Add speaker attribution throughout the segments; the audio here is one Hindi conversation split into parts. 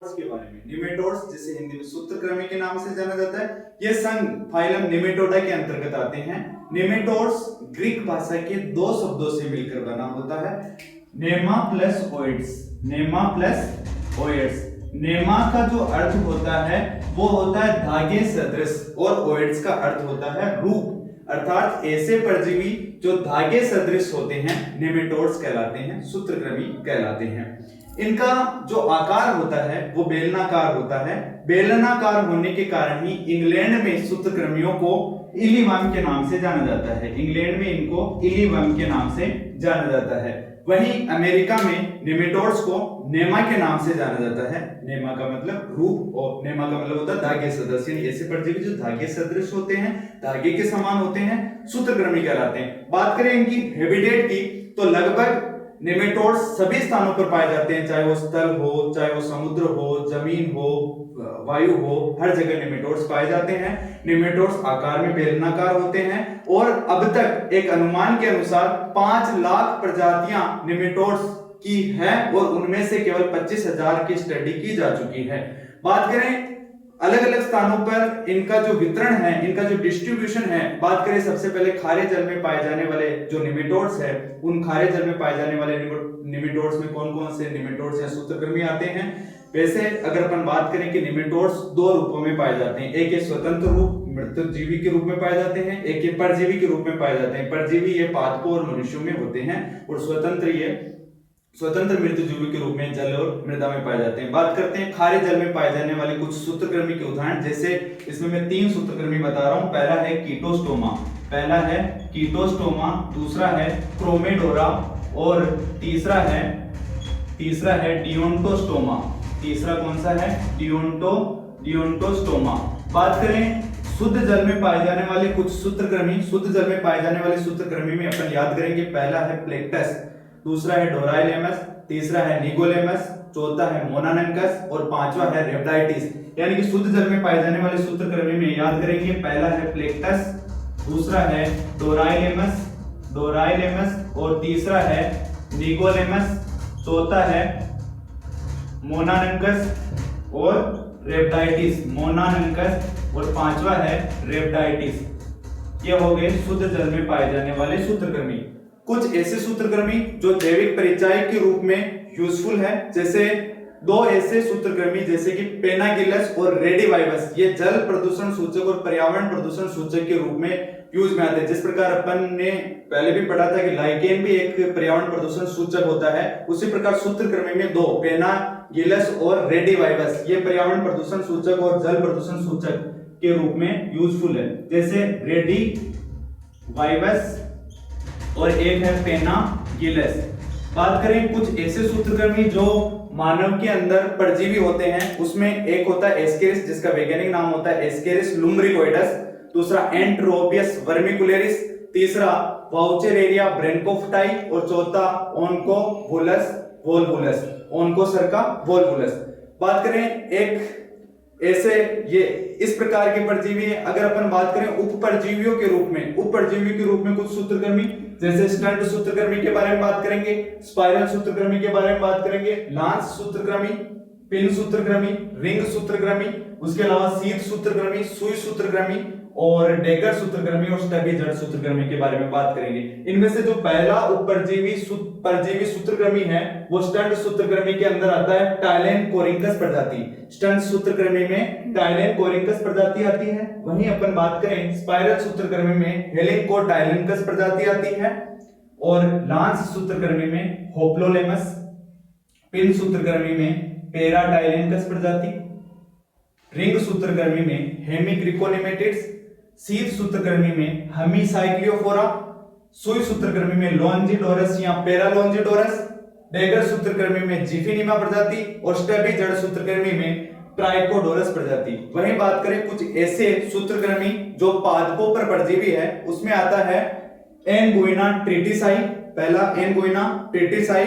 Speaker 1: के बारे में, निमेटोड्स जिसे हिंदी में सूत्रकृमि के नाम से जाना जाता है, ये संघ फाइलम निमेटोडा के अंतर्गत आते हैं। निमेटोड्स ग्रीक भाषा के दो शब्दों से मिलकर बना होता है, नेमा प्लस ओइड्स। नेमा प्लस ओइड्स, नेमा का जो अर्थ होता है वो होता है धागे सदृश और ओइड्स का अर्थ होता है रूप, अर्थात ऐसे परजीवी जो धागे सदृश होते हैं नेमेटोड्स कहलाते हैं, सूत्रकृमि कहलाते हैं। इनका जो आकार होता है वो बेलनाकार होता है। बेलनाकार होने के कारण ही इंग्लैंड में सूत्रकृमियों को इलीवर्म के नाम से जाना जाता है। इंग्लैंड में इनको इलीवर्म के नाम से जाना जाता है। वहीं अमेरिका में नेमेटोड्स को नेमा के नाम से जाना जाता है। नेमा का मतलब रूप और नेमा का मतलब होता है धागे सदृश, यानी ऐसे परजीवी जो धागे सदृश होते हैं, धागे के समान होते हैं, सूत्रकृमि कहलाते हैं। बात करें इनकी हैबिटेट की तो लगभग नेमेटोड्स सभी स्थानों पर पाए जाते हैं, चाहे वो स्थल हो, चाहे वो समुद्र हो, जमीन हो, वायु हो, हर जगह नेमेटोड्स पाए जाते हैं। नेमेटोड्स आकार में बेलनाकार होते हैं और अब तक एक अनुमान के अनुसार 5 लाख प्रजातियां नेमेटोड्स की है और उनमें से केवल 25,000 की स्टडी की जा चुकी है। बात करें अलग अलग स्थानों पर इनका जो वितरण है, इनका जो डिस्ट्रीब्यूशन है, बात करें सबसे पहले खारे जल में पाए जाने वाले जो नेमेटोड्स है, उन खारे जल में पाए जाने वाले नेमेटोड्स में कौन कौन से नेमेटोड्स या सूत्रकृमि आते हैं। वैसे अगर अपन बात करें कि नेमेटोड्स दो रूपों में पाए जाते हैं, एक स्वतंत्र रूप मृत जीवी के रूप में पाए जाते हैं, एक परजीवी के रूप में पाए जाते हैं। परजीवी ये पादपों और मनुष्यों में होते हैं और स्वतंत्र मृतजीवी के रूप में जल और मृदा में पाए जाते हैं। बात करते हैं खारे जल में पाए जाने वाले कुछ सूत्रकृमि के उदाहरण, जैसे इसमें मैं 3 सूत्रकृमि बता रहा हूं। पहला है कीटोस्टोमा, दूसरा है क्रोमेडोरा और तीसरा है डिओन्टोस्टोमा। तीसरा कौन सा है? डिओन्टोस्टोमा। बात करें शुद्ध जल में पाए जाने वाले कुछ सूत्रकृमि, शुद्ध जल में पाए जाने वाले सूत्रकृमि में अपन याद करेंगे, पहला है प्लेक्टस, दूसरा है डोराइलेमस, तीसरा है निगोलेमस, चौथा है मोनानंकस और पांचवा है रेब्डाइटिस। यानी कि शुद्ध जल में पाए जाने वाले सूत्रकृमि में याद करेंगे, पहला है प्लेक्टस, दूसरा है डोराइलेमस और तीसरा है निगोलेमस, चौथा है मोनानंकस और रेब्डाइटिस, मोनानंकस और पांचवा है रेब्डाइटिस। ये हो गए शुद्ध जल में पाए जाने वाले सूत्रकृमि। कुछ ऐसे सूत्रकृमि जो जैविक परिचय के रूप में यूजफुल है, जैसे दो ऐसे सूत्रकृमि जैसे कि पेनागिलस और रेडिवाइवस, ये जल प्रदूषण सूचक और पर्यावरण प्रदूषण सूचक के रूप में यूज में आते हैं। जिस प्रकार अपन ने पहले भी पढ़ा था कि लाइकेन भी एक पर्यावरण प्रदूषण सूचक होता है, उसी प्रकार सूत्रकृमि में दो पेनागिलस और रेडिवाइवस ये पर्यावरण प्रदूषण सूचक और जल प्रदूषण सूचक के रूप में यूजफुल है। जैसे रेडिवाइवस और एक है पेनागिलस। बात करें कुछ ऐसे सूत्रकृमि जो मानव के अंदर परजीवी होते हैं, उसमें एक होता है एस्केरिस, जिसका वैज्ञानिक नाम होता है एस्केरिस लुम्ब्रिकोइडस, दूसरा एंट्रोपियस वर्मिकुलेरिस, तीसरा वाउचेरेरिया ब्रेनकोफ्टाई और चौथा ओन्कोसर्का वोल्वुलस। बात करें एक ऐसे ये इस प्रकार के परजीवी है। अगर अपन बात करें उपपरजीवियों के रूप में कुछ सूत्रकृमि, जैसे स्टंट सूत्रकृमि के बारे में बात करेंगे, स्पाइरल सूत्रकृमि के बारे में बात करेंगे, लांस सूत्रकृमि, पिन सूत्रकृमि, रिंग सूत्रकृमि, उसके अलावा सीध सूत्रकृमि, सुई सूत्रकृमि और डेगर सूत्रकृमि और स्टबी जड़ सूत्रकृमि के बारे में बात करेंगे। इनमें से जो पहला परजीवी सूत्रकृमि है वो स्टंट सूत्रकृमि के अंदर आता है टाइलेन कोरिंकस प्रजाति। स्टंट सूत्रकृमि में टाइलेन कोरिंकस प्रजाति आती है। वहीं अपन बात करें स्पाइरल सूत्रकृमि में हेलिकोटाइलेनकस प्रजाति आती है और लांस सूत्रकृमि में होप्लोलेमस, पिन सूत्रकृमि में पेराटाइलेनकस प्रजाति, रिंग सूत्रकृमि में हेमिक्रिकोनेमेटिड्स, सीध सूत्रकृमि में हेमिसाइक्लियोफोरा, सुई सूत्रकृमि में लॉन्जिडोरस या पेरालॉन्जिडोरस, डेगर सूत्रकृमि में जिफिनिमा प्रजाति और स्टेबी जड़ सूत्रकृमि में ट्राइकोडोरस प्रजाति। वहीं बात करें कुछ ऐसे सूत्रकृमि जो पादपों पर परजीवी है, उसमें आता है एनगुइना ट्रिटिसाई, पहला एनगुइना ट्रिटिसाई,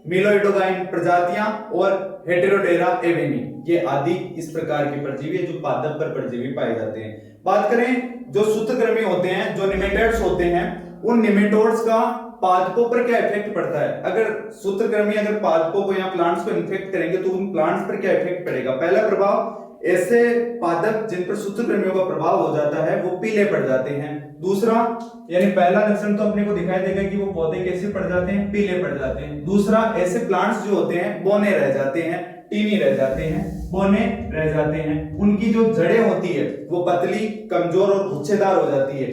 Speaker 1: मिलोइडोगाइन प्रजातियां और हेटेरोडेरा एवेनी, ये आदि इस प्रकार के परजीवी जो पादप पर परजीवी पाए जाते हैं। बात करें जो सूत्रकृमि होते हैं, जो निमेटोड्स होते हैं, उन निमेटोड्स का पादपों पर क्या इफेक्ट पड़ता है। अगर सूत्रकृमि अगर पादपों को या प्लांट्स को इन्फेक्ट करेंगे तो उन प्लांट्स पर क्या इफेक्ट पड़ेगा। पहला प्रभाव, ऐसे पादप जिन पर सूत्रकृमियों का प्रभाव हो जाता है वो पीले पड़ जाते हैं। दूसरा, यानी पहला लक्षण तो अपने को दिखाई देगा कि वो पौधे कैसे पड़ जाते हैं, पीले पड़ जाते हैं। दूसरा, ऐसे प्लांट्स जो होते हैं बौने रह जाते हैं, टीनी रह जाते हैं, बौने रह जाते हैं। उनकी जो जड़ें होती है वो पतली, कमजोर और गुच्छेदार हो जाती है,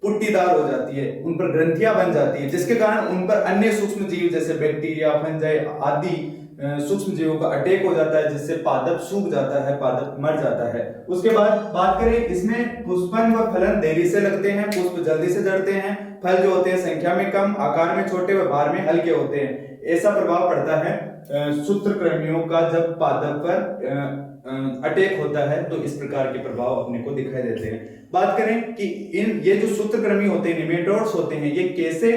Speaker 1: पुट्टीदार हो जाती है, उन पर ग्रंथियां बन जाती है, जिसके कारण उन पर अन्य सूक्ष्म जीव जैसे बैक्टीरिया, फंजाई आदि सूक्ष्म जीवों का अटैक हो जाता है, जिससे पादप सूख जाता है, पादप मर जाता है। उसके बाद बात करें, इसमें पुष्पन व फलन देरी से लगते हैं, पुष्प जल्दी से झड़ते हैं, फल जो होते हैं संख्या में कम, आकार में छोटे व भार में हल्के होते हैं। ऐसा प्रभाव पड़ता है सूत्रकृमियों का जब पादप पर अटैक होता है, तो इस प्रकार के प्रभाव अपने को दिखाई देते हैं। बात करें कि ये जो सूत्रकृमि होते हैं, निमेटोड्स होते हैं, ये कैसे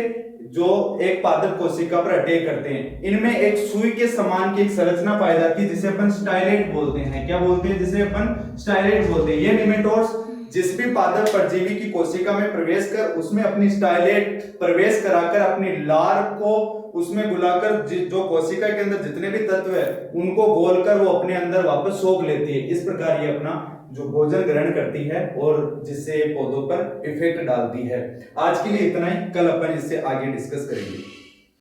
Speaker 1: जो एक पादप कोशिका पर अटैक करते हैं। इनमें एक सुई के समान की एक संरचना पाई जाती है जिसे अपन स्टाइलेट बोलते हैं। क्या बोलते हैं? जिसे अपन स्टाइलेट बोलते हैं। ये निमेटोड्स जिस भी पादप परजीवी की कोशिका में प्रवेश कर उसमें अपनी स्टाइलेट प्रवेश कराकर अपनी लार को उसमें बुलाकर जो कोशिका के अंदर जितने भी तत्व है उनको गोलकर वो अपने अंदर वापस सोख लेती है। इस प्रकार ये अपना जो भोजन ग्रहण करती है और जिससे पौधों पर इफेक्ट डालती है। आज के लिए इतना ही, कल अपन इससे आगे डिस्कस करेंगे।